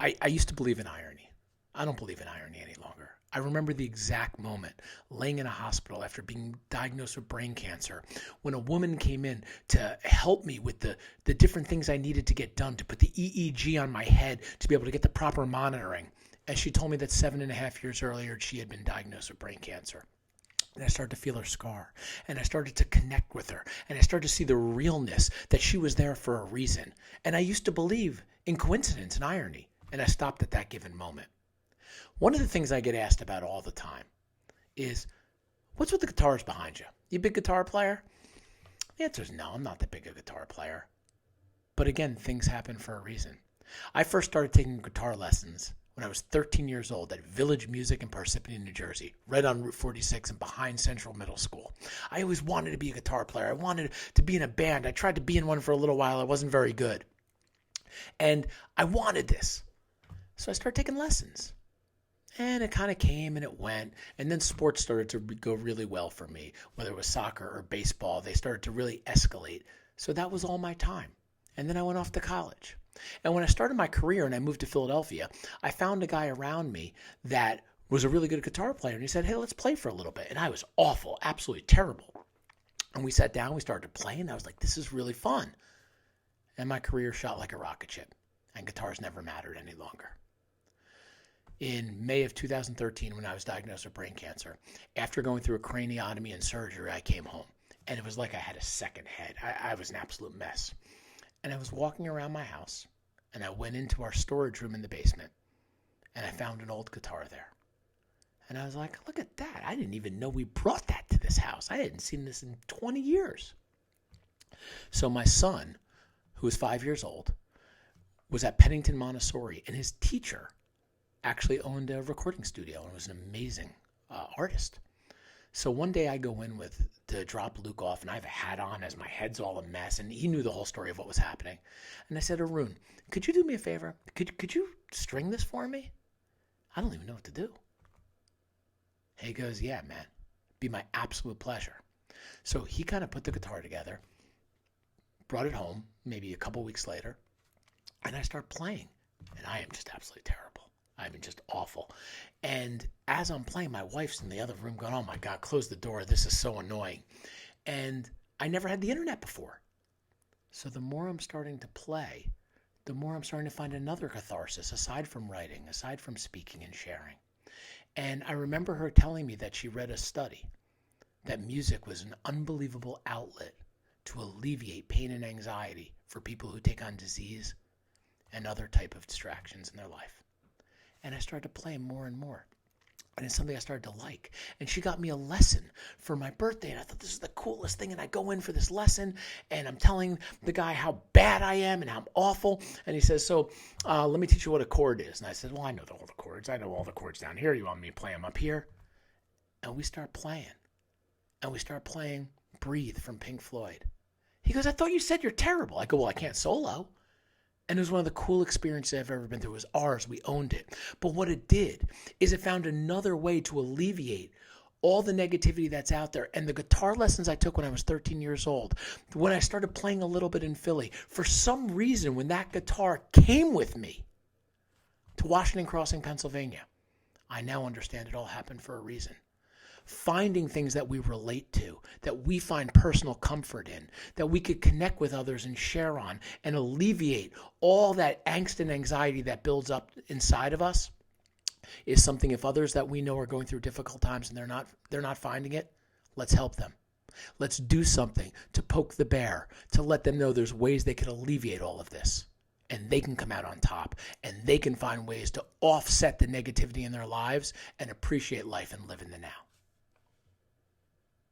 I used to believe in irony. I don't believe in irony any longer. I remember the exact moment laying in a hospital after being diagnosed with brain cancer when a woman came in to help me with the different things I needed to get done, to put the EEG on my head to be able to get the proper monitoring. And she told me that 7.5 years earlier, she had been diagnosed with brain cancer. And I started to feel her scar. And I started to connect with her. And I started to see the realness that she was there for a reason. And I used to believe in coincidence and irony. And I stopped at that given moment. One of the things I get asked about all the time is, what's with the guitars behind you? You a big guitar player? The answer is no, I'm not that big a guitar player. But again, things happen for a reason. I first started taking guitar lessons when I was 13 years old at Village Music in Parsippany, New Jersey, right on Route 46 and behind Central Middle School. I always wanted to be a guitar player. I wanted to be in a band. I tried to be in one for a little while. I wasn't very good. And I wanted this. So I started taking lessons. And it kind of came and it went. And then sports started to go really well for me, whether it was soccer or baseball. They started to really escalate. So that was all my time. And then I went off to college. And when I started my career and I moved to Philadelphia, I found a guy around me that was a really good guitar player. And he said, hey, let's play for a little bit. And I was awful, absolutely terrible. And we sat down, we started playing. I was like, this is really fun. And my career shot like a rocket ship. And guitars never mattered any longer. In May of 2013, when I was diagnosed with brain cancer, after going through a craniotomy and surgery, I came home. And it was like I had a second head. I was an absolute mess. And I was walking around my house, and I went into our storage room in the basement, and I found an old guitar there. And I was like, look at that. I didn't even know we brought that to this house. I hadn't seen this in 20 years. So my son, who was 5 years old, was at Pennington Montessori, and his teacher actually owned a recording studio and was an amazing artist. So one day I go in to drop Luke off, and I have a hat on as my head's all a mess, and he knew the whole story of what was happening. And I said, Arun, could you do me a favor? Could you string this for me? I don't even know what to do. And he goes, yeah, man, be my absolute pleasure. So he kind of put the guitar together, brought it home maybe a couple weeks later, and I start playing, and I am just absolutely terrible. I mean, just awful. And as I'm playing, my wife's in the other room going, oh my God, close the door. This is so annoying. And I never had the internet before. So the more I'm starting to play, the more I'm starting to find another catharsis aside from writing, aside from speaking and sharing. And I remember her telling me that she read a study that music was an unbelievable outlet to alleviate pain and anxiety for people who take on disease and other type of distractions in their life. And I started to play more and more. And it's something I started to like. And she got me a lesson for my birthday. And I thought, this is the coolest thing. And I go in for this lesson. And I'm telling the guy how bad I am and how I'm awful. And he says, so let me teach you what a chord is. And I said, well, I know all the chords. I know all the chords down here. You want me to play them up here? And we start playing. And we start playing Breathe from Pink Floyd. He goes, I thought you said you're terrible. I go, well, I can't solo. And it was one of the cool experiences I've ever been through. It was ours. We owned it. But what it did is it found another way to alleviate all the negativity that's out there. And the guitar lessons I took when I was 13 years old, when I started playing a little bit in Philly, for some reason, when that guitar came with me to Washington Crossing, Pennsylvania, I now understand it all happened for a reason. Finding things that we relate to, that we find personal comfort in, that we could connect with others and share on and alleviate all that angst and anxiety that builds up inside of us is something. If others that we know are going through difficult times and they're not finding it, let's help them. Let's do something to poke the bear, to let them know there's ways they can alleviate all of this. And they can come out on top, and they can find ways to offset the negativity in their lives and appreciate life and live in the now.